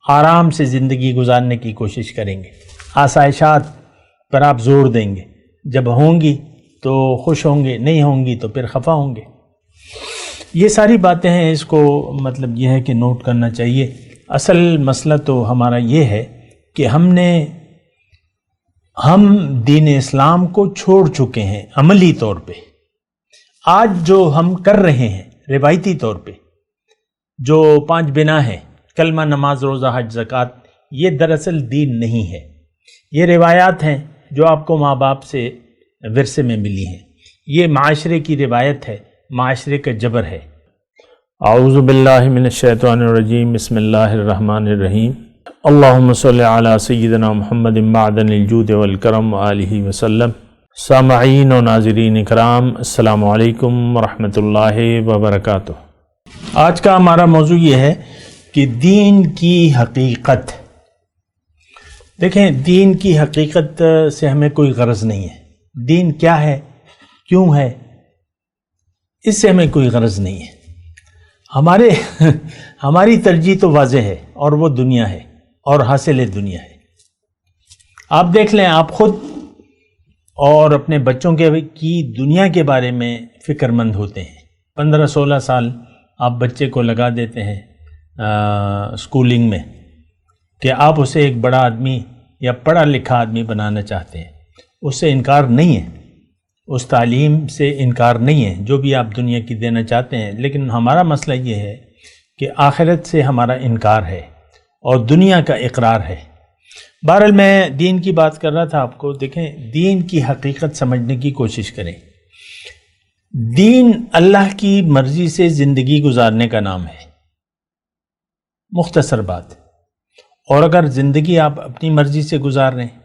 آرام سے زندگی گزارنے کی کوشش کریں گے، آسائشات پر آپ زور دیں گے، جب ہوں گی تو خوش ہوں گے، نہیں ہوں گی تو پھر خفا ہوں گے۔ یہ ساری باتیں ہیں، اس کو مطلب یہ ہے کہ نوٹ کرنا چاہیے۔ اصل مسئلہ تو ہمارا یہ ہے کہ ہم دین اسلام کو چھوڑ چکے ہیں عملی طور پہ۔ آج جو ہم کر رہے ہیں روایتی طور پہ، جو 5 بنا ہے، کلمہ، نماز، روزہ، حج، زکوٰۃ، یہ دراصل دین نہیں ہے، یہ روایات ہیں جو آپ کو ماں باپ سے ورثے میں ملی ہیں۔ یہ معاشرے کی روایت ہے، معاشرے کا جبر ہے۔ اعوذ باللہ من الشیطان الرجیم، بسم اللہ الرحمن الرحیم۔ اللہم صلی علی سیدنا محمد معدن الجود والکرم وآلہ وسلم۔ سامعین و ناظرین اکرام، السلام علیکم ورحمۃ اللہ وبرکاتہ۔ آج کا ہمارا موضوع یہ ہے کہ دین کی حقیقت۔ دیکھیں، دین کی حقیقت سے ہمیں کوئی غرض نہیں ہے۔ دین کیا ہے، کیوں ہے، اس سے ہمیں کوئی غرض نہیں ہے۔ ہماری ترجیح تو واضح ہے، اور وہ دنیا ہے، اور حاصل دنیا ہے۔ آپ دیکھ لیں، آپ خود اور اپنے بچوں کی دنیا کے بارے میں فکر مند ہوتے ہیں۔ 15-16 سال آپ بچے کو لگا دیتے ہیں اسکولنگ میں کہ آپ اسے ایک بڑا آدمی یا پڑھا لکھا آدمی بنانا چاہتے ہیں۔ اس سے انکار نہیں ہے، اس تعلیم سے انکار نہیں ہے جو بھی آپ دنیا کی دینا چاہتے ہیں، لیکن ہمارا مسئلہ یہ ہے کہ آخرت سے ہمارا انکار ہے اور دنیا کا اقرار ہے۔ بہرحال میں دین کی بات کر رہا تھا آپ کو۔ دیکھیں، دین کی حقیقت سمجھنے کی کوشش کریں۔ دین اللہ کی مرضی سے زندگی گزارنے کا نام ہے، مختصر بات۔ اور اگر زندگی آپ اپنی مرضی سے گزار رہے ہیں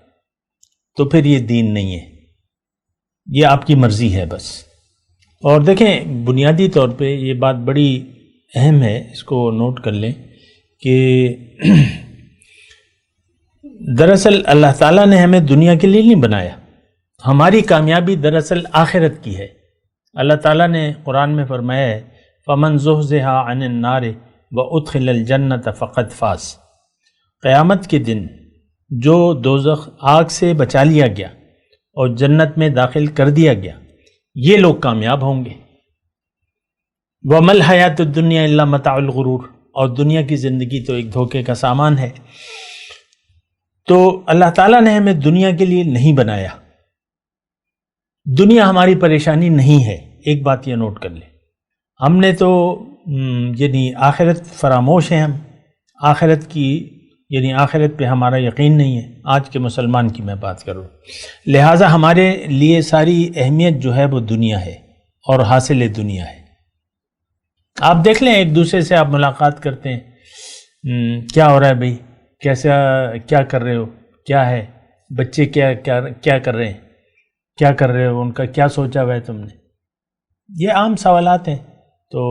تو پھر یہ دین نہیں ہے، یہ آپ کی مرضی ہے بس۔ اور دیکھیں، بنیادی طور پہ یہ بات بڑی اہم ہے، اس کو نوٹ کر لیں کہ دراصل اللہ تعالیٰ نے ہمیں دنیا کے لیے نہیں بنایا۔ ہماری کامیابی دراصل آخرت کی ہے۔ اللہ تعالیٰ نے قرآن میں فرمایا ہے، فَمَنْ زُحْزِحَ عَنِ النَّارِ وَأُدْخِلَ الْجَنَّةَ فَقَدْ فَازَ۔ قیامت کے دن جو دوزخ آگ سے بچا لیا گیا اور جنت میں داخل کر دیا گیا، یہ لوگ کامیاب ہوں گے۔ وَمَا الْحَيَاةُ الدُّنْيَا إِلَّا مَتَاعُ الْغُرُورِ، اور دنیا کی زندگی تو ایک دھوکے کا سامان ہے۔ تو اللہ تعالیٰ نے ہمیں دنیا کے لیے نہیں بنایا۔ دنیا ہماری پریشانی نہیں ہے، ایک بات یہ نوٹ کر لیں۔ ہم نے تو یعنی آخرت فراموش ہے، ہم آخرت کی یعنی آخرت پہ ہمارا یقین نہیں ہے۔ آج کے مسلمان کی میں بات کر رہا ہوں، لہٰذا ہمارے لیے ساری اہمیت جو ہے وہ دنیا ہے اور حاصل دنیا ہے۔ آپ دیکھ لیں، ایک دوسرے سے آپ ملاقات کرتے ہیں، کیا ہو رہا ہے بھائی، کیسا، کیا کر رہے ہو، کیا ہے، بچے کیا کر رہے ہیں، کیا کر رہے ہو، ان کا کیا سوچا ہوا ہے تم نے، یہ عام سوالات ہیں۔ تو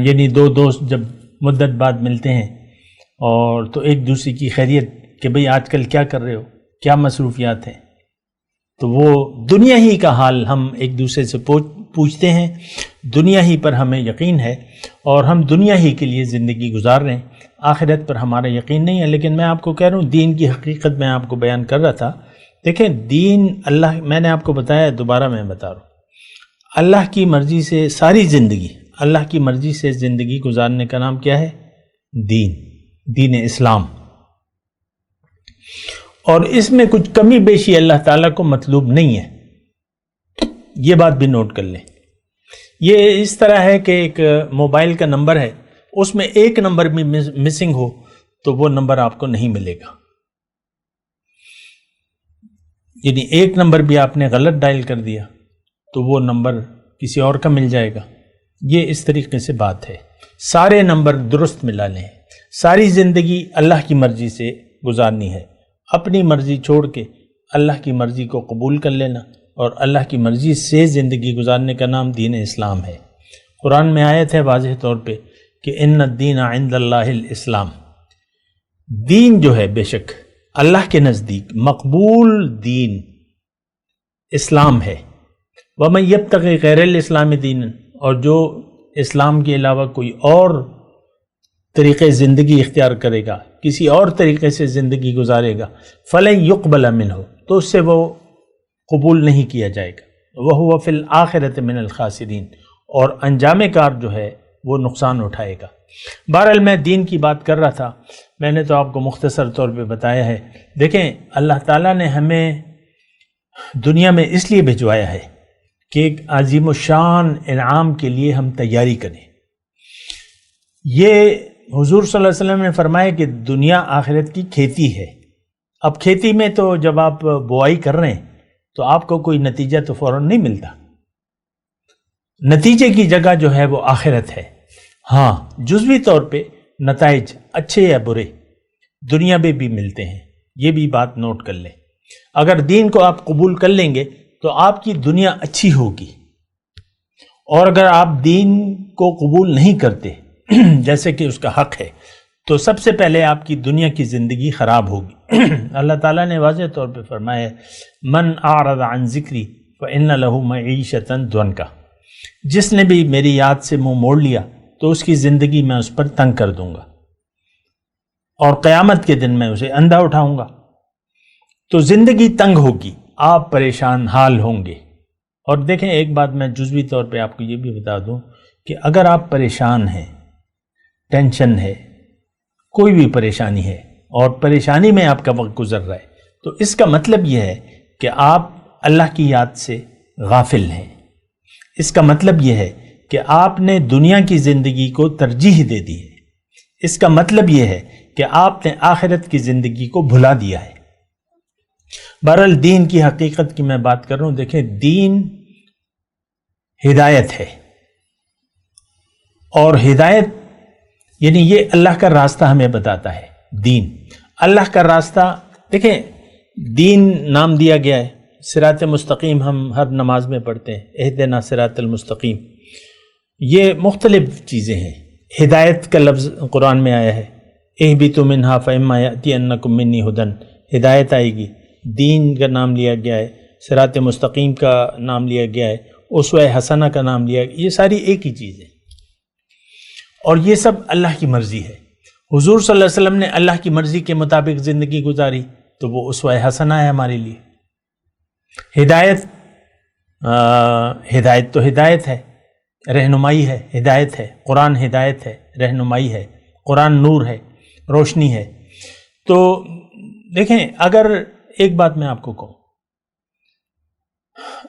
یعنی دو دوست جب مدت بعد ملتے ہیں اور تو ایک دوسرے کی خیریت کہ بھئی آج کل کیا کر رہے ہو، کیا مصروفیات ہیں، تو وہ دنیا ہی کا حال ہم ایک دوسرے سے پوچھتے ہیں۔ دنیا ہی پر ہمیں یقین ہے اور ہم دنیا ہی کے لیے زندگی گزار رہے ہیں، آخرت پر ہمارا یقین نہیں ہے۔ لیکن میں آپ کو کہہ رہا ہوں، دین کی حقیقت میں آپ کو بیان کر رہا تھا۔ دیکھیں، دین اللہ، میں نے آپ کو بتایا، دوبارہ میں بتا رہا ہوں، اللہ کی مرضی سے ساری زندگی، اللہ کی مرضی سے زندگی گزارنے کا نام کیا ہے؟ دین اسلام۔ اور اس میں کچھ کمی بیشی اللہ تعالیٰ کو مطلوب نہیں ہے، یہ بات بھی نوٹ کر لیں۔ یہ اس طرح ہے کہ ایک موبائل کا نمبر ہے، اس میں ایک نمبر بھی مسنگ ہو تو وہ نمبر آپ کو نہیں ملے گا، یعنی ایک نمبر بھی آپ نے غلط ڈائل کر دیا تو وہ نمبر کسی اور کا مل جائے گا۔ یہ اس طریقے سے بات ہے، سارے نمبر درست ملا لیں۔ ساری زندگی اللہ کی مرضی سے گزارنی ہے، اپنی مرضی چھوڑ کے اللہ کی مرضی کو قبول کر لینا، اور اللہ کی مرضی سے زندگی گزارنے کا نام دین اسلام ہے۔ قرآن میں آیت ہے واضح طور پہ کہ ان الدین عند اللہ الاسلام، دین جو ہے بے شک اللہ کے نزدیک مقبول دین اسلام ہے۔ وَمَن يَبْتَغِ غَيْرَ الْإِسْلَامِ دِينًا، اور جو اسلام کے علاوہ کوئی اور طریقے زندگی اختیار کرے گا، کسی اور طریقے سے زندگی گزارے گا، فلن یقبل منہ، تو اس سے وہ قبول نہیں کیا جائے گا، وہو فی الآخرۃ من الخاسرین، اور انجام کار جو ہے وہ نقصان اٹھائے گا۔ بہرحال میں دین کی بات کر رہا تھا، میں نے تو آپ کو مختصر طور پہ بتایا ہے۔ دیکھیں اللہ تعالیٰ نے ہمیں دنیا میں اس لیے بھجوایا ہے کہ ایک عظیم الشان انعام کے لیے ہم تیاری کریں۔ یہ حضور صلی اللہ علیہ وسلم نے فرمایا کہ دنیا آخرت کی کھیتی ہے۔ اب کھیتی میں تو جب آپ بوائی کر رہے ہیں تو آپ کو کوئی نتیجہ تو فوراً نہیں ملتا، نتیجے کی جگہ جو ہے وہ آخرت ہے۔ ہاں جزوی طور پہ نتائج اچھے یا برے دنیا میں بھی ملتے ہیں، یہ بھی بات نوٹ کر لیں۔ اگر دین کو آپ قبول کر لیں گے تو آپ کی دنیا اچھی ہوگی، اور اگر آپ دین کو قبول نہیں کرتے جیسے کہ اس کا حق ہے تو سب سے پہلے آپ کی دنیا کی زندگی خراب ہوگی۔ اللہ تعالیٰ نے واضح طور پہ فرمایا ہے من اعرض عن ذکری فإن له معیشۃ ضنکا، جس نے بھی میری یاد سے منہ موڑ لیا تو اس کی زندگی میں اس پر تنگ کر دوں گا، اور قیامت کے دن میں اسے اندھا اٹھاؤں گا۔ تو زندگی تنگ ہوگی، آپ پریشان حال ہوں گے۔ اور دیکھیں ایک بات میں جزوی طور پہ آپ کو یہ بھی بتا دوں کہ اگر آپ پریشان ہیں، ٹینشن ہے، کوئی بھی پریشانی ہے، اور پریشانی میں آپ کا وقت گزر رہا ہے، تو اس کا مطلب یہ ہے کہ آپ اللہ کی یاد سے غافل ہیں۔ اس کا مطلب یہ ہے کہ آپ نے دنیا کی زندگی کو ترجیح دے دی ہے۔ اس کا مطلب یہ ہے کہ آپ نے آخرت کی زندگی کو بھلا دیا ہے۔ بہرحال دین کی حقیقت کی میں بات کر رہا ہوں۔ دیکھیں دین ہدایت ہے، اور ہدایت یعنی یہ اللہ کا راستہ ہمیں بتاتا ہے۔ دین اللہ کا راستہ، دیکھیں دین نام دیا گیا ہے، صراط مستقیم ہم ہر نماز میں پڑھتے ہیں، اہدنا صراط المستقیم، یہ مختلف چیزیں ہیں۔ ہدایت کا لفظ قرآن میں آیا ہے، اہبطوا منہا فاما یأتینکم منی ھدی، ہدایت آئے گی۔ دین کا نام لیا گیا ہے، صراط مستقیم کا نام لیا گیا ہے، اسوہ حسنہ کا نام لیا گیا، یہ ساری ایک ہی چیز ہے، اور یہ سب اللہ کی مرضی ہے۔ حضور صلی اللہ علیہ وسلم نے اللہ کی مرضی کے مطابق زندگی گزاری تو وہ اسوہ حسنہ ہے ہمارے لیے۔ ہدایت ہدایت تو ہدایت ہے، رہنمائی ہے، ہدایت ہے، قرآن ہدایت ہے، رہنمائی ہے، قرآن نور ہے، روشنی ہے۔ تو دیکھیں اگر ایک بات میں آپ کو کہوں،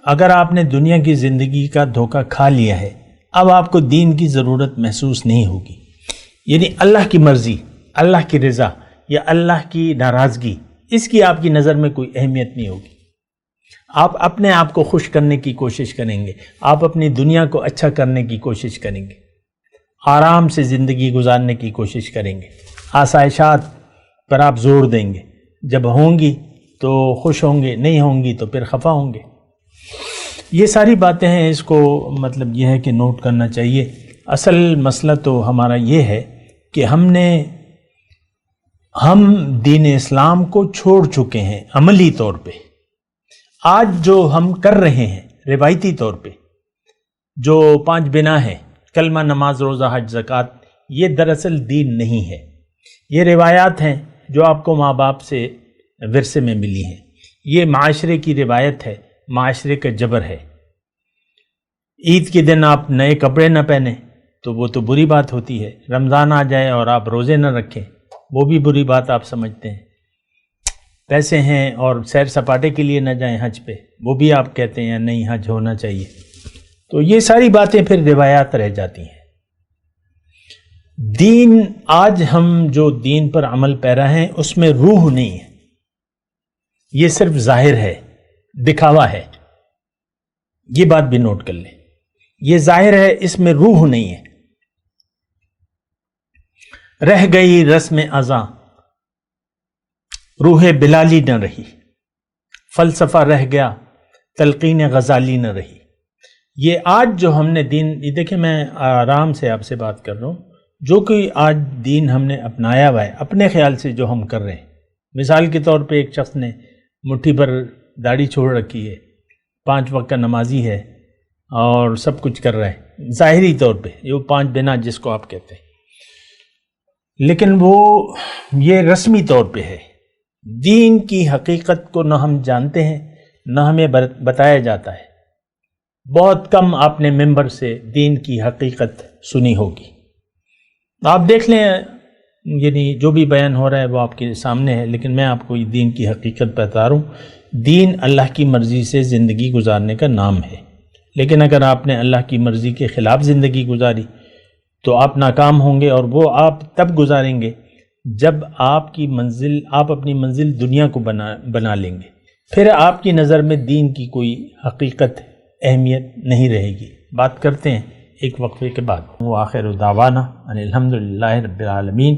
اگر آپ نے دنیا کی زندگی کا دھوکہ کھا لیا ہے، اب آپ کو دین کی ضرورت محسوس نہیں ہوگی۔ یعنی اللہ کی مرضی، اللہ کی رضا یا اللہ کی ناراضگی، اس کی آپ کی نظر میں کوئی اہمیت نہیں ہوگی۔ آپ اپنے آپ کو خوش کرنے کی کوشش کریں گے، آپ اپنی دنیا کو اچھا کرنے کی کوشش کریں گے، آرام سے زندگی گزارنے کی کوشش کریں گے، آسائشات پر آپ زور دیں گے۔ جب ہوں گی تو خوش ہوں گے، نہیں ہوں گی تو پھر خفا ہوں گے۔ یہ ساری باتیں ہیں، اس کو مطلب یہ ہے کہ نوٹ کرنا چاہیے۔ اصل مسئلہ تو ہمارا یہ ہے کہ ہم دین اسلام کو چھوڑ چکے ہیں عملی طور پہ۔ آج جو ہم کر رہے ہیں روایتی طور پہ، جو 5 بنا ہیں، کلمہ، نماز، روزہ، حج، زکوٰۃ، یہ دراصل دین نہیں ہے، یہ روایات ہیں جو آپ کو ماں باپ سے ورثے میں ملی ہیں۔ یہ معاشرے کی روایت ہے، معاشرے کا جبر ہے۔ عید کے دن آپ نئے کپڑے نہ پہنیں تو وہ تو بری بات ہوتی ہے، رمضان آ جائے اور آپ روزے نہ رکھیں وہ بھی بری بات آپ سمجھتے ہیں۔ پیسے ہیں اور سیر سپاٹے کے لیے نہ جائیں حج پہ، وہ بھی آپ کہتے ہیں نہیں حج ہونا چاہیے۔ تو یہ ساری باتیں پھر روایات رہ جاتی ہیں۔ دین، آج ہم جو دین پر عمل پیرا ہیں اس میں روح نہیں ہے، یہ صرف ظاہر ہے، دکھاوا ہے۔ یہ بات بھی نوٹ کر لیں، یہ ظاہر ہے، اس میں روح نہیں ہے۔ رہ گئی رسم ازاں، روح بلالی نہ رہی، فلسفہ رہ گیا، تلقین غزالی نہ رہی۔ یہ آج جو ہم نے دین، یہ دیکھیں میں آرام سے آپ سے بات کر رہا ہوں، جو کہ آج دین ہم نے اپنایا ہوا ہے اپنے خیال سے جو ہم کر رہے ہیں۔ مثال کے طور پہ ایک شخص نے مٹھی پر داڑھی چھوڑ رکھی ہے، 5 وقت کا نمازی ہے اور سب کچھ کر رہا ہے ظاہری طور پہ، یہ 5 بنا جس کو آپ کہتے ہیں۔ لیکن وہ یہ رسمی طور پہ ہے. دین کی حقیقت کو نہ ہم جانتے ہیں نہ ہمیں بتایا جاتا ہے. بہت کم آپ نے ممبر سے دین کی حقیقت سنی ہوگی. آپ دیکھ لیں، یعنی جو بھی بیان ہو رہا ہے وہ آپ کے سامنے ہے، لیکن میں آپ کو یہ دین کی حقیقت بتا رہا ہوں. دین اللہ کی مرضی سے زندگی گزارنے کا نام ہے، لیکن اگر آپ نے اللہ کی مرضی کے خلاف زندگی گزاری تو آپ ناکام ہوں گے، اور وہ آپ تب گزاریں گے جب آپ اپنی منزل دنیا کو بنا لیں گے. پھر آپ کی نظر میں دین کی کوئی حقیقت اہمیت نہیں رہے گی. بات کرتے ہیں ایک وقفے کے بعد. وآخر دعوانا ان الحمدللہ رب العالمین.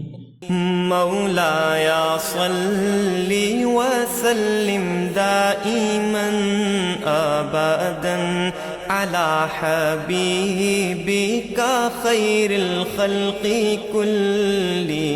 مولاي صل وسلم دائما ابدا على حبيبك خير الخلق كلهم.